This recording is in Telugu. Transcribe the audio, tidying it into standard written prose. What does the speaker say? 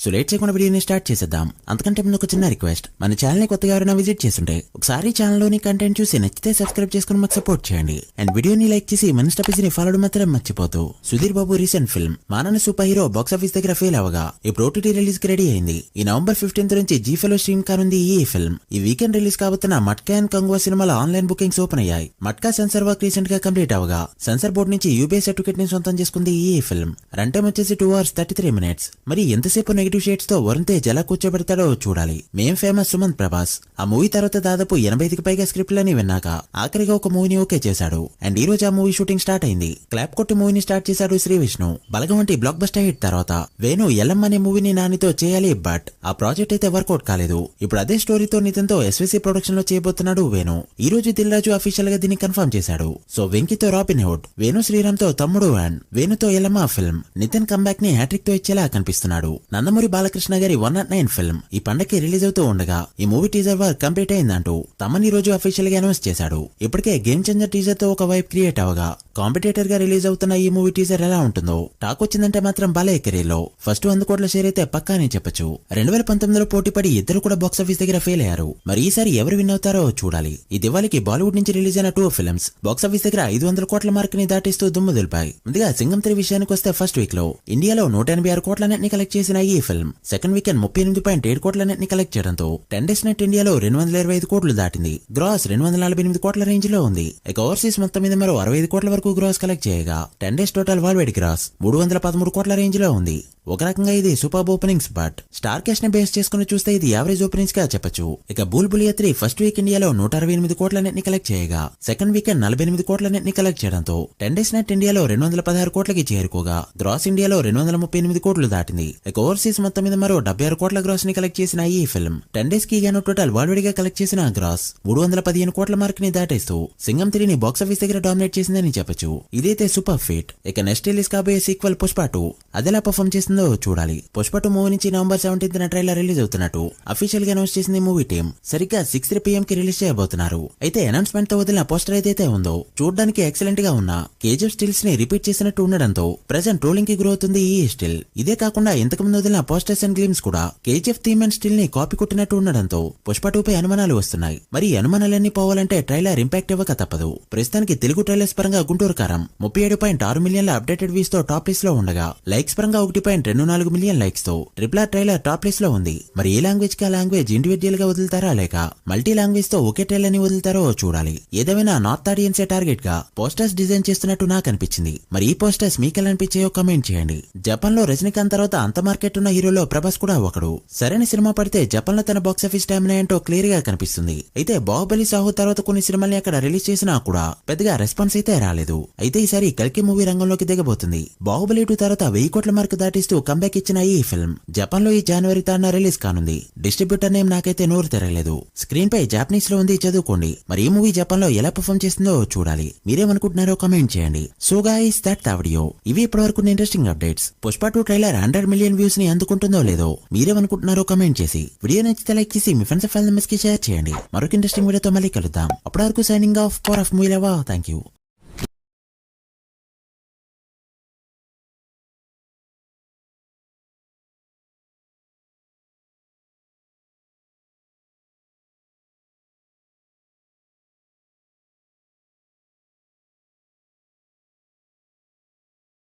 సో లేట్ చేయకుండా వీడియోని స్టార్ట్ చేసేద్దాం. అంతకంటే ముందు ఒక చిన్న రిక్వెస్ట్, మన ఛానల్ ని కొత్తగా ఎవరైనా విజిట్ చేస్తుంటే ఒకసారి ఛానల్ లోని కంటెంట్ చూసి నచ్చితే సబ్స్క్రైబ్ చేసుకుని మాకు సపోర్ట్ చేయండి. అండ్ వీడియోని లైక్ చేసి మన స్టెప్స్ ని ఫాలో మాత్రం మర్చిపోతూ. సుధీర్ బాబు రీసెంట్ ఫిల్మ్ మానన సూపర్ హీరో బాక్స్ ఆఫీస్ దగ్గర ఫెయిల్ అవగా ఇప్పుడు OTT రిలీజ్ కి రెడీ అయింది. ఈ నవంబర్ 15 నుంచి జీ ఫైవ్ లో స్ట్రీమ్ కానుంది ఈ ఫిల్మ్. ఈ వీకెండ్ రిలీజ్ కాబోతున్న మట్కా అండ్ కంగువా సినిమాల ఆన్లైన్ బుకింగ్స్ ఓపెన్ అయ్యాయి. మట్కా సెన్సార్ వర్క్ రీసెంట్ గా కంప్లీట్ అవగా సెన్సార్ బోర్డు నుంచి యూబీఐ సర్టిఫికేట్ ని సొంతం చేసుకుంది ఈ ఫిల్మ్. రన్ టైం వచ్చేసి 2 hours 33 minutes. మరి ఎంతసేపు నెగిటివ్ షేడ్స్ తో వరుణ్ తేజ్ ఎలా కూర్చోబెడతాడో చూడాలి. మేం ఫేమస్ సుమంత్ ప్రభాస్ ఆ మూవీ తర్వాత దాదాపు 85కి పైగా స్క్రిప్ట్లని విన్నాక ఆఖరిగా ఒక మూవీని ఓకే చేశాడు. అండ్ ఈ రోజు ఆ మూవీ షూటింగ్ స్టార్ట్ అయింది. క్లాప్ కొట్టి మూవీని స్టార్ట్ చేశాడు శ్రీ విష్ణు. బలగం వంటి బ్లాక్ బస్టర్ హిట్ తర్వాత వేణు ఎల్లమ్మ అనే మూవీని నానితో చేయాలి, బట్ ఆ ప్రాజెక్ట్ అయితే వర్కౌట్ కాలేదు. ఇప్పుడు అదే స్టోరీతో నితిన్ తో ఎస్వీసీ ప్రొడక్షన్ లో చేయబోతున్నాడు వేణు. ఈ రోజు దిల్ రాజు అఫీషియల్ గా దీన్ని కన్ఫర్మ్ చేశాడు. సో వెంకీతో రాబిన్ హుడ్, వేణు శ్రీరామ్ తో తమ్ముడు అండ్ వేణుతో ఎల్లమ్మ ఫిల్మ్. నితిన్ కంబ్యాక్ ని హ్యాట్రిక్ తో ఇచ్చేలా కనిపిస్తున్నాడు. నందమూరి బాలకృష్ణ గారి 109 ఫిల్మ్ ఈ పండగకి రిలీజ్ అవుతూ ఉండగా ఈ మూవీ టీజర్ వర్క్ కంప్లీట్ అయిందంటూ తమన్ ఈ రోజు అఫీషియల్ గా అనౌన్స్ చేశాడు. ఇప్పటికే గేమ్ చేంజర్ టీజర్ తో ఒక వైబ్ క్రియేట్ అవగా కాంపిటేటర్ గా రిలీజ్ అవుతున్న ఈ మూవీ టీజర్ ఎలా ఉంటుందో టాక్ వచ్చిందంటే మాత్రం బాలయ్య కెరీర్ లో ఫస్ట్ 100 కోట్ల షేర్ అయితే పక్కా అని చెప్పొచ్చు. 2019లో పోటీపడి ఇద్దరు కూడా బాక్స్ ఆఫీస్ దగ్గర ఫెయిల్ అయ్యారు. మరి ఈసారి ఎవరు విన్ అవుతారో చూడాలి. ఈ దివాళీకి బాలీవుడ్ నుంచి రిలీజ్ అయిన 2 ఫిల్మ్స్ బాక్స్ ఆఫీస్ దగ్గర 500 కోట్ల మార్క్ ని దాటిస్తూ దుమ్ము దులిపాయి. ముందుగా సింగం 3 విషయానికి వస్తే ఫస్ట్ వీక్ లో ఇండియాలో 186 కోట్ల నెట్ ని కలెక్ట్ చేసిన ఈ ఫిల్మ్ సెకండ్ వీకెండ్ 38.7 కోట్ల నెట్ ని కలెక్ట్ చేయడంతో 10 days నెట్ ఇండియాలో 225 కోట్లు దాటింది. గ్రాస్ 248 కోట్ల రేంజ్ లో ఉంది. ఇక ఓవర్సీస్ మొత్తం మీద మరో 65 కోట్ల వరకు గ్రాస్ కలెక్ట్ చేయగా 10 days టోటల్ వరల్డ్ గ్రాస్ 313 కోట్ల రేంజ్ లో ఉంది. ఒక రకంగా ఇది super openings, but star cash ని బేస్ చేసుకుని చూస్తే ఇది యావరేజ్ ఓపెనింగ్స్ గా చెప్పొచ్చు. ఇక బుల్బులియా 3 ఫస్ట్ వీక్ ఇండియాలో 168 కోట్ల నెట్ ని కలెక్ట్ చేయగా సెకండ్ వీకెండ్ 48 కోట్ల నెట్ ని కలెక్ట్ చేయడంతో 10 days నెట్ ఇండియాలో 216 కోట్లకి చేరుకోగా గ్రాస్ ఇండియాలో 238 కోట్లు దాటింది. ఇక ఓవర్సీస్ మొత్తం మీద మరో 76 కోట్ల గ్రాస్ ని కలెక్ట్ చేసిన ఈ ఫిల్మ్ 10 days కి గాను టోటల్ వరల్డ్ గా కలెక్ట్ చేసిన గ్రాస్ 315 కోట్ల మార్క్ ని దాటేస్తూ సింగం 3 ని బాక్స్ ఆఫీస్ దగ్గర డామినేట్ చేసిందని చెప్పొచ్చు. ఇదైతే సూపర్ ఫీట్. ఇక నెక్స్ట్ రిలీజ్ కాబోయే సీక్వెల్ పుష్ప 2 అదెలా పర్ఫార్మ్ చేసిందో చూడాలి. పుష్ప 2 మూవీ నుంచి నవంబర్ 17న ట్రైలర్ రిలీజ్ అవుతున్నట్టు అఫీషియల్ గా అనౌన్స్ చేసింది మూవీ టీమ్. సరిగ్గా 6:03 PM కి రిలీజ్ చేయబోతున్నారు. అయితే అనౌన్స్మెంట్ తో వదిలిన పోస్టర్ ఏదైతే ఉందో చూడడానికి ఎక్సలెంట్ గా ఉన్న కేజీఎఫ్ స్టిల్స్ ని రిపీట్ చేసినట్టు ఉండడంతో ప్రెజెంట్ ట్రోలింగ్ కి గ్రోత్ ఈ స్టిల్. ఇదే కాకుండా ఇంతకు ముందు వదిలిన పోస్టర్స్ అండ్ గ్లిమ్స్ కూడా కేజీఎఫ్ థీమ్ అండ్ స్టిల్ ని కాపీ కొట్టినట్టు ఉండడంతో పుష్ప 2 పై అనుమానాలు వస్తున్నాయి. మరి ఈ అనుమానాలన్నీ పోవాలంటే ట్రైలర్ ఇంపాక్ట్ ఇవ్వక తప్పదు. ప్రస్తుతానికి తెలుగు ట్రైలర్స్ పరంగా గుంటూరు కారం 37.6 మిలియన్ల అప్డేటెడ్ వ్యూస్ తో టాప్ లిస్ట్ లో ఉండగా లైక్స్ పరంగా 1.24 మిలియన్ లైక్స్ తో ట్రిపుల్ ట్రైలర్ టాప్ లిస్ట్ లో ఉంది. మరి ఏ లాంగ్వేజ్ కి ఆ లాంగ్వేజ్ ఇండివిజువల్ గా వదులుతారా లేక మల్టీ లాంగ్వేజ్ తో ఒకే ట్రైలర్ ని వదులుతారో చూడాలి. ఏదేమైనా నార్త్ ఆడియన్స్ టార్గెట్ గా పోస్టర్స్ డిజైన్ చేస్తున్నట్టు నాకు అనిపించింది. మరి ఈ పోస్టర్స్ మీకు ఎలా అనిపించాయో కమెంట్ చేయండి. జపాన్ లో రజనీకాంత్ తర్వాత అంత మార్కెట్ ఉన్న హీరోలో ప్రభాస్ కూడా ఒకడు. సరైన సినిమా పడితే జపాన్ లో తన బాక్స్ ఆఫీస్ స్టామినా ఏంటో క్లియర్ గా కనిపిస్తుంది. అయితే బాహుబలి సాహు తర్వాత కొన్ని సినిమాల్ని అక్కడ రిలీజ్ చేసినా కూడా పెద్దగా రెస్పాన్స్ అయితే రాలేదు. అయితే ఈసారి కల్కి మూవీ రంగంలోకి దిగబోతుంది. బాహుబలి 2 తర్వాత 1000 కోట్ల మార్క్ దాటిస్తూ కంబ్యాక్ ఇచ్చిన ఈ ఫిల్మ్ జపాన్ లో ఈ జనవరి 3న రిలీజ్ కానుంది. డిస్ట్రిబ్యూటర్ నేమ్ నాకైతే నోరు తెరలేదు. స్క్రీన్ పై జాపనీస్ లో ఉంది, చదువుకోండి. మరి ఈ మూవీ జపాన్ లో ఎలా పర్ఫార్మ్ చేస్తుందో చూడాలి. మీరేమనుకుంటున్నారో కమెంట్ చేయండి. So guys that video. ఇవి ఇప్పటివరకు interesting updates. Pushpa 2 trailer 100 million views ని అందుకుంటుందో లేదో మీరేమనుకుంటున్నారో కమెంట్ చేసి వీడియో నచ్చితే లైక్ చేసి మీ ఫ్రెండ్స్ కి షేర్ చేయండి. మరొక ఇంట్రెస్టింగ్ వీడియోతో మళ్ళీ కలుద్దాం. అప్పటి వరకు signing off. Power of movie lover. Thank you.